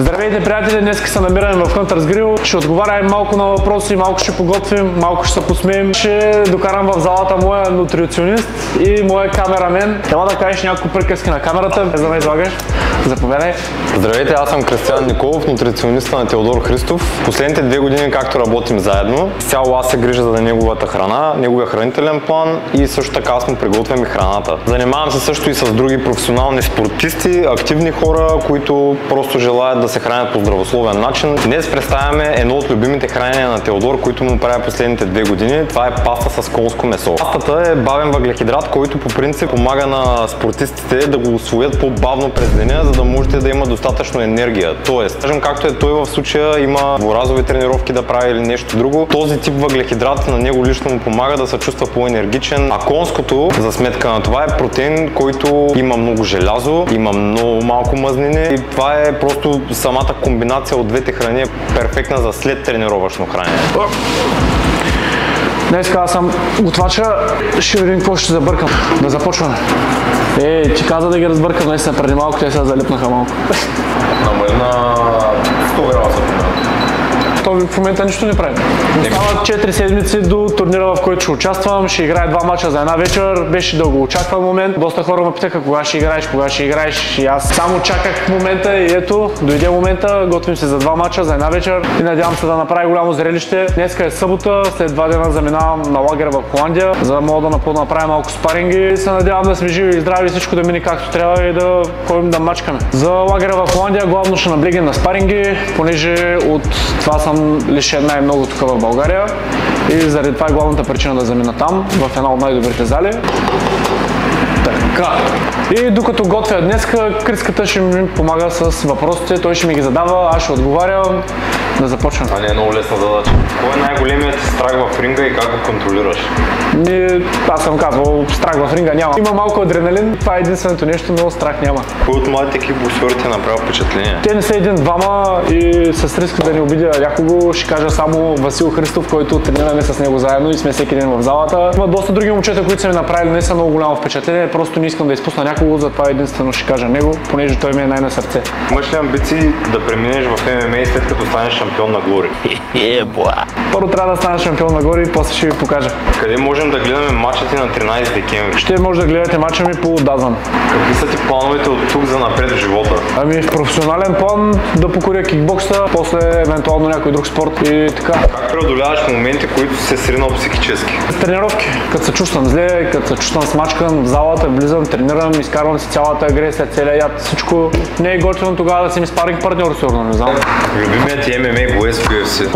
Здравейте, приятели! Днес се намираме в Hunters Grill. Ще отговарям малко на въпроси, малко ще поготвим, малко ще се посмеем. Ще докарам в залата моя нутриционист и моя камерамен. Ела да кажеш няколко приказки на камерата, без да ме излагаш. Заповядай. Здравейте, аз съм Кристиян Николов, нутриционист на Теодор Христов. Последните 2 години, както работим заедно, цяло аз се грижа за неговата храна, неговия хранителен план и също така аз му приготвям и храната. Занимавам се също и с други професионални спортисти, активни хора, които просто желаят да се хранят по здравословен начин. Днес представяме едно от любимите хранения на Теодор, които му правя последните 2 години. Това е паста с колско месо. Пастата е бавен въглехидрат, който по принцип помага на спортистите да го усвоят по-бавно през деня, за да можете да има достатъчно енергия. Тоест, кажем както е той в случая, има дворазови тренировки да прави или нещо друго. Този тип въглехидрат на него лично му помага да се чувства по-енергичен. А конското, за сметка на това, е протеин, който има много желязо, има много малко мазнини и това е просто самата комбинация от двете храни е перфектна за след тренировъчно хранене. Днес аз съм готвача, ще видим какво ще забъркам. Да започваме. Ти каза да ги разбъркам, наистина преди малко те се залепнаха малко. На 100 градуса. Той в момента нищо не прави. Остават 4 седмици до турнира, в който ще участвам. Ще играя 2 мача за една вечер. Беше дълго очакван момент. Доста хора ме питаха кога ще играеш. И аз само чаках момента и ето, дойде момента. Готвим се за 2 мача за една вечер и надявам се да направи голямо зрелище. Днеска е събота, след 2 дена заминавам на лагер в Холандия, за да мога да направя малко спаринги. Се надявам да сме живи и здрави и всичко да мине както трябва и да ходим да мачкаме. За лагера в Холандия главно ще наблегнем на спаринги, понеже от това съм лишен най-много тук в България и заради това е главната причина да замина там, в една от най-добрите зали. Така. И докато готвя днеска, Криската ще ми помага с въпросите, той ще ми ги задава, аз ще отговарям. Да започвам. Това не е много лесна задача. Кой е най-големият ти страх в ринга и как го контролираш? Аз съм казвал, страх в ринга няма. Има малко адреналин, това е единственото нещо, но страх няма. Кой от младите кикбоксьори ти направи впечатление? Те не са един-двама и с риск да не обидя някого, ще кажа само Васил Христов, който тренираме с него заедно и сме всеки ден в залата. Има доста други момчета, които са ми направили не са много голямо впечатление, просто не искам да изпусна някого, затова единствено ще кажа него, понеже той ми е най-на сърце. Имаш ли амбиции да преминеш в ММА след като станеш шампион на Глори? Първо трябва да стана шампион на Глори и после ще ви покажа. Къде можем да гледаме мачите на 13 декември? Ще може да гледате мача ми по DAZN. Какви са ти плановете от тук за напред в живота? Ами в професионален план да покоря кикбокса, после евентуално някой друг спорт и така. Как преодоляваш моменти, които си се сринал психически? С тренировки. Като се чувствам зле, като се чувствам смачкан в залата, влизам, тренирам, изкарвам си цялата агресия, целия яд, всичко. Не е готино тогава да си ми спаринг партньор, сигурно, не знам. Любимият ти ММА боец в UFC?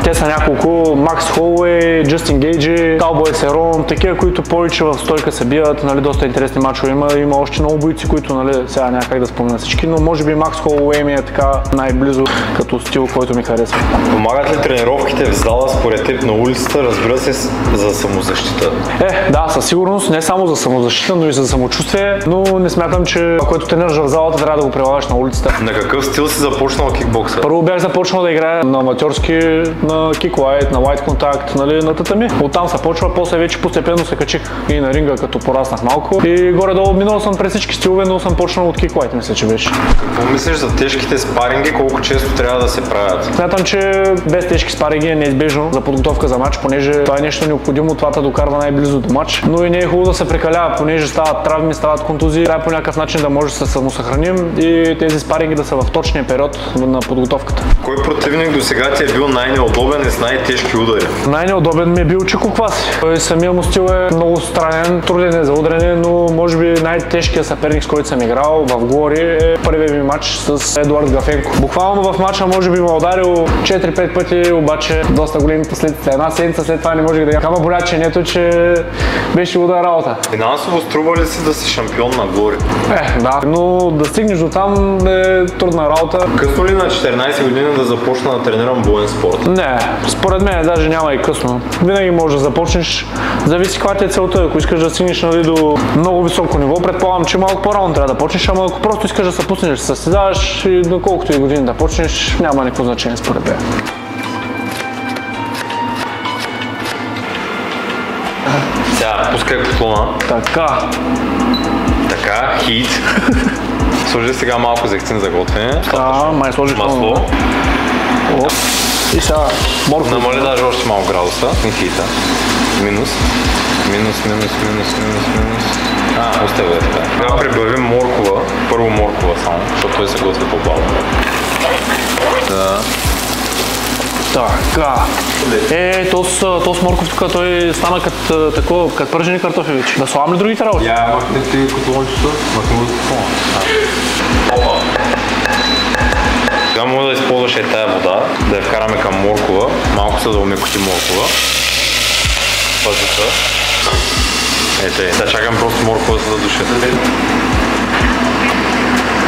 Те са няколко. Макс Холуей, Джастин Гейджи, Каубой Серон, такива, които повече в стойка се бият, нали, доста интересни мачове има още много бойци, които, нали, сега няма как да спомена всички, но може би Макс Холуей ми е така най-близо като стил, който ми харесва. Помагат ли тренировките в зала според теб на улицата, разбира се, за самозащита? Да, със сигурност, не само за самозащита, но и за самочувствие, но не смятам, че което тренираш в залата трябва да го прилагаш на улицата. На какъв стил си започнал кикбокса? Първо бях започнал да играя на аматьорски, на киклайт, на лайт контакт, нали, на татами. Оттам се почва, после вече постепенно се качих и на ринга, като пораснах малко. И горе-долу минал съм през всички стилове, но съм почнал от киклайт, мисля, че беше. Какво мислиш за тежките спаринги, колко често трябва да се правят? Смятам, че без тежки спаринги е неизбежно за подготовка за матч, понеже това е нещо необходимо, това те докарва най-близо до матч. Но и не е хубаво да се прекалява, понеже стават травми, стават контузии. Трябва по някакъв начин да може да се самосъхраним и тези спаринги да са в точния период на подготовката. Кой противник до сега ти е бил най-неудобен и с най-тежки удари? Най-неудобен ми е бил Чико Кваси. Самия му стил е много странен, труден е за ударене, но може би най-тежкият съперник, с който съм играл в Глори е първият ми матч с Едуард Гафенко. Буквално в матча може би ме ударил 4-5 пъти, обаче доста големи последици. Една седмица след това не можех да ама боля, че нето, че беше луда работа. Финансово струва ли си да си шампион на Глори? Да, но да стигнеш до там е трудна работа. Късно ли на 14 години да започна да тренирам боен спорт? Не, според мен даже няма и късно. Винаги можеш да започнеш. Зависи каква ти е целта. Ако искаш да стигнеш, нали, до много високо ниво, предполагам, че малко по-рано трябва да почнеш, ама ако просто искаш да се пуснеш, да се състезаваш и до колкото и години да почнеш, няма никакво значение според мен. Сега, пускай поклона. Така, хит. Сложи сега малко зехтин за готвене. Май сложих масло. И сега моркова. Намали даже още малко градуса. Нихита. Минус. Оставя така. Сега прибавим моркова. Първо моркова само, защото той се готви по-бавно. Да. Така. То с морков тук той стана като пържени картофи вече. Да слагам ли другите работи? Махне ти котлончето, махне го котлона. Сега може да използваш и тая вода, да я вкараме към моркова. Малко се да умекоти моркова. Пазица. Ето, сега чакам просто моркова да се задуши.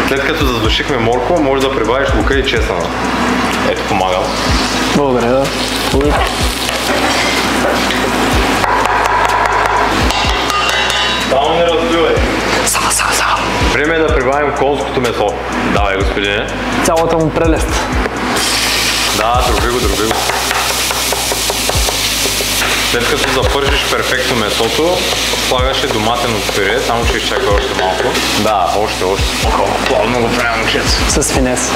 След като задушихме моркова, може да прибавиш лука и чесъна. Ето, помагам. Благодаря. Само не разбивай. Сама. Време е да прибавим конското месо. Давай, господине. Цялата му прелест. Да, дроби го. След като запържиш перфектно месото, слагаш и доматеното пюре, само че изчакай още малко. Да, още. Плавно го правя, момчец. С финес.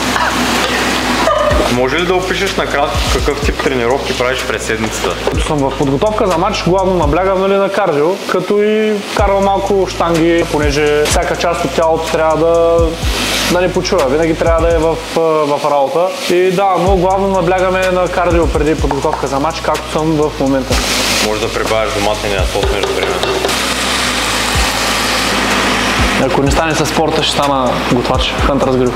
Може ли да опишеш накратко какъв тип тренировки правиш през седмицата? Като съм в подготовка за матч, главно наблягам на кардио, като и карвам малко щанги, понеже всяка част от тялото трябва да не почува, винаги трябва да е в работа. И да, но главно наблягаме на кардио преди подготовка за матч, както съм в момента. Може да прибавиш доматения сос между времето. Ако не стане със спорта, ще стана готвач, Хантърс Грил.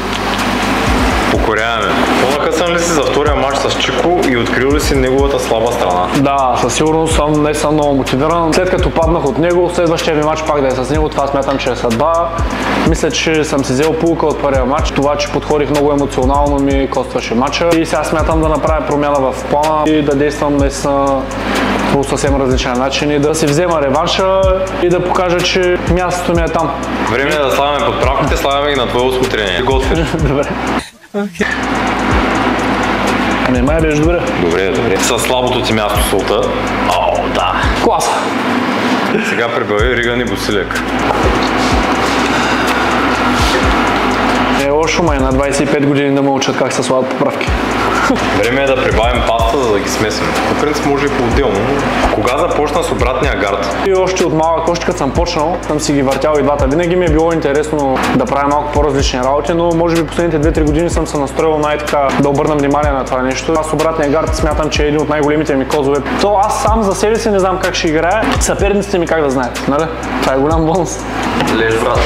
Покоряваме. По-накъсан ли си за втория матч с Чико и открил ли си неговата слаба страна? Да, със сигурност съм много мотивиран. След като паднах от него, следващия ми матч пак да е с него, това смятам, че е съдба. Мисля, че съм си взел пулка от първия матч. Това, че подходих много емоционално, ми костваше матча. И сега смятам да направя промяна в плана и да действам наистина по съвсем различен начин и да си взема реванша и да покажа, че мястото ми е там. Време е да слагаме подправките, слагаме ги на твое усмотрение. Готвиш. Добре. Не май беше добре. Добре. Със слабото ти място солта. О, да. Класа. Сега прибави риган и босилек. Не е лошо, май на 25 години да ме учат как се слагат поправки. Време е да прибавим паста, за да ги смесим. По принцип може и по-отделно. Кога започна с обратния гард? И още от малък, още като съм почнал, съм си ги въртял и двата. Винаги ми е било интересно да правя малко по-различни работи, но може би последните 2-3 години съм се настроил най-така да обърна внимание на това нещо. Аз обратния гард смятам, че е един от най-големите ми козове. То аз сам за себе си не знам как ще играя, съперниците ми как да знаят, нали? Това е голям бонус. Леш, брат.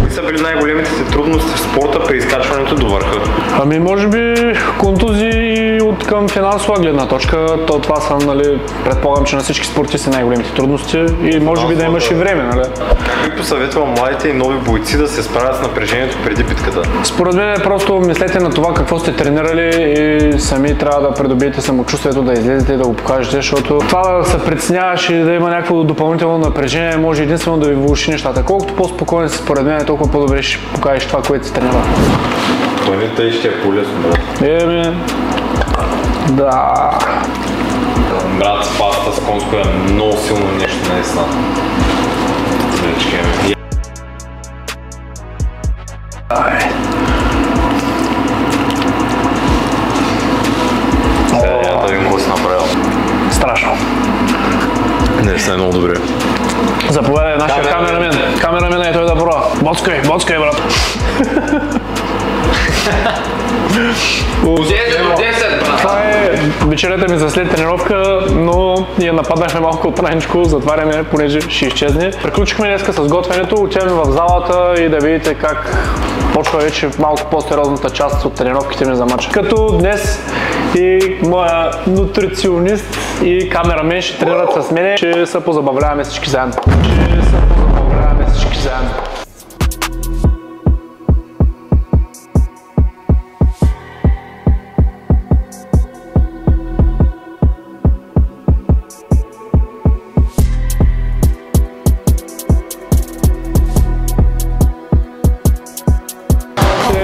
Кои са били най-големите си трудности в спорта при изкачването до върха? Ами може би контузии от към финансова гледна точка. Това са, нали, предполагам, че на всички спортисти най-големите трудности и може би да имаш и време, нали? Как би посъветвал младите и нови бойци да се справят с напрежението преди битката? Според мен просто мислете на това какво сте тренирали и сами трябва да придобиете самочувствието, да излезете и да го покажете, защото това да се притесняваш и да има някакво допълнително напрежение може единствено да ви влоши нещата. Колкото по-спокоен си според мен, толкова по-добре ще покажеш това, което си тренирал. Той не тъй ще е по-лесно, брат. Да. Брат, с паста с конско е много силно нещо, наистина. Сега да ви какво си направил. Страшно. Не, е много добре. Заповядай нашия камерамен. Камерамен е той да пробва. Боцкай, брат. Това е вечерята ми за след тренировка, но ние нападнахме малко от раничко, затваряме, понеже ще изчезне. Приключихме днеска с готвенето, отиваме в залата и да видите как почва вече малко по-сериозната част от тренировките ми за матча. Като днес и моя нутриционист и камерамен ще тренират с мене, че се позабавляваме всички заедно.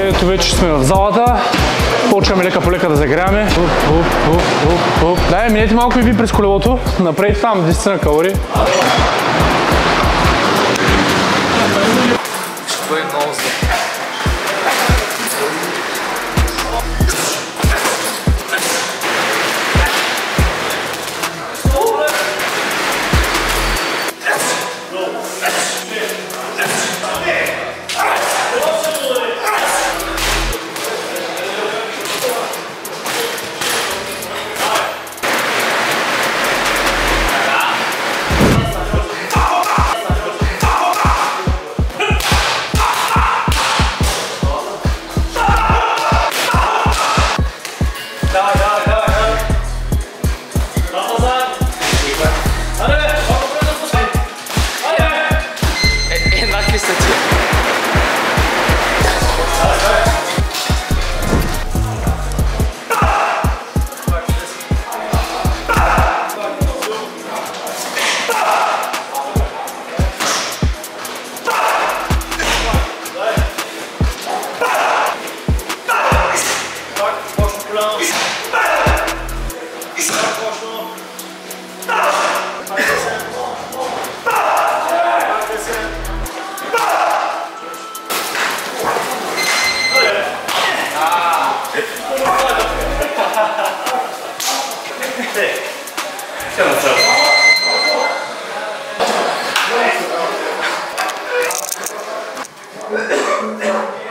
Ето вече сме в залата. Почваме лека по лека да загряваме. Дай, минете малко и ви през колелото. Напред там, 10 калории. Ще бъде много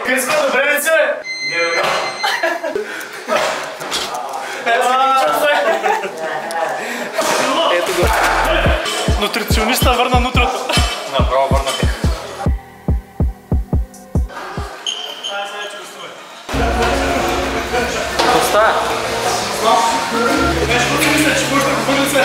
Криска, добре ли се? Ето го. Нутрициониста върна нутрото. Направо върнате. Поставя. Нещо да мисля, че може да го бъде се.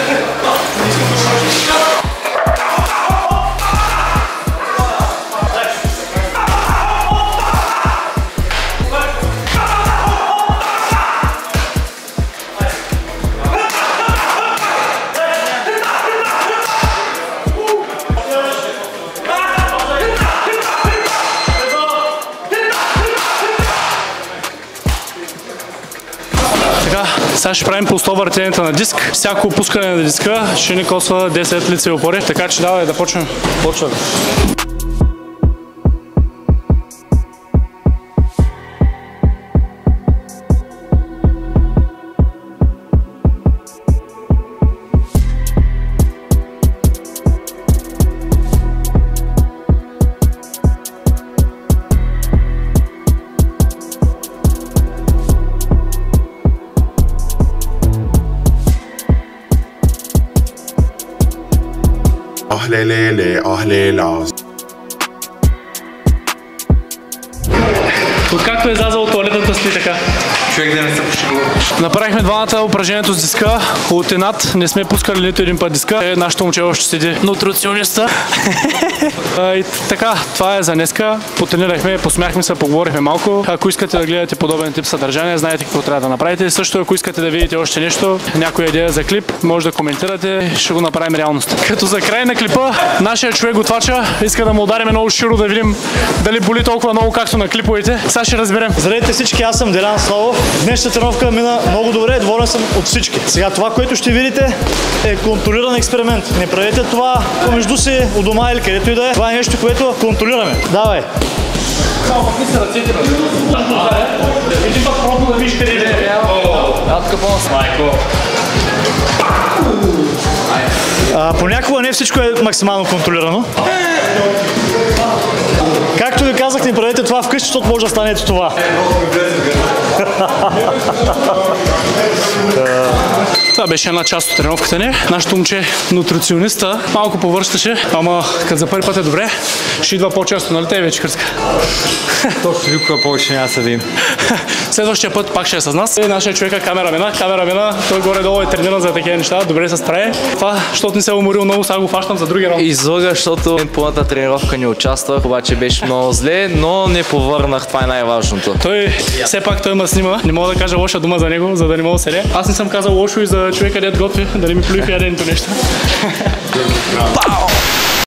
Сега ще правим по 100 въртенията на диск. Всяко опускане на диска ще ни коства 10 лицеви опори. Така че давай да почнем. Почваме. Откакто е излязъл от туалетната стои така. Човек да не се пошегува. Направихме двамата упражнението с диска. От еднат не сме пускали нито един път диска. Нашето момче още седи нутрициониста. И така, това е за днеска. Потренирахме, посмяхме се, поговорихме малко. Ако искате да гледате подобен тип съдържание, знаете какво трябва да направите. Също ако искате да видите още нещо, някоя идея за клип, може да коментирате, ще го направим реалност. Като за край на клипа, нашия човек готвача иска да му ударим много широ, да видим дали боли толкова много, както на клиповете. Сега ще разберем. Здравейте всички, аз съм Делян Славов. Днешната тренировка мина много добре, доволен съм от всички. Сега това, което ще видите, е контролиран експеримент. Не правете това помежду си, у дома или където и да е. Това е нещо, което контролираме. Давай! Само пък са ръцете, един път пробно да виж къде е. Майко. Понякога не всичко е максимално контролирано. Както ви казах, не правете това вкъщи, защото може да станете това. Това беше една част от тренировката ни. Нашето момче, нутрициониста, малко повърщаше, ама като за първи път е добре, ще идва по-често, нали те вече, Кръска? Точно никога повече няма да се видим. Следващия път пак ще е с нас. И нашия човека камерамена, той горе-долу е трениран за такива неща, добре се справи. Това, защото не се е уморил много, сега го фащам за други работи. Излъга, защото пълната тренировка не участвах, обаче беше много зле, но не повърнах, това е най-важното. Той, все пак той ме снима, не мога да кажа лоша дума за него, за да не мога да седе. Аз не съм казал лошо и за човека, дед готви, дали ми плюи в яденето нещо.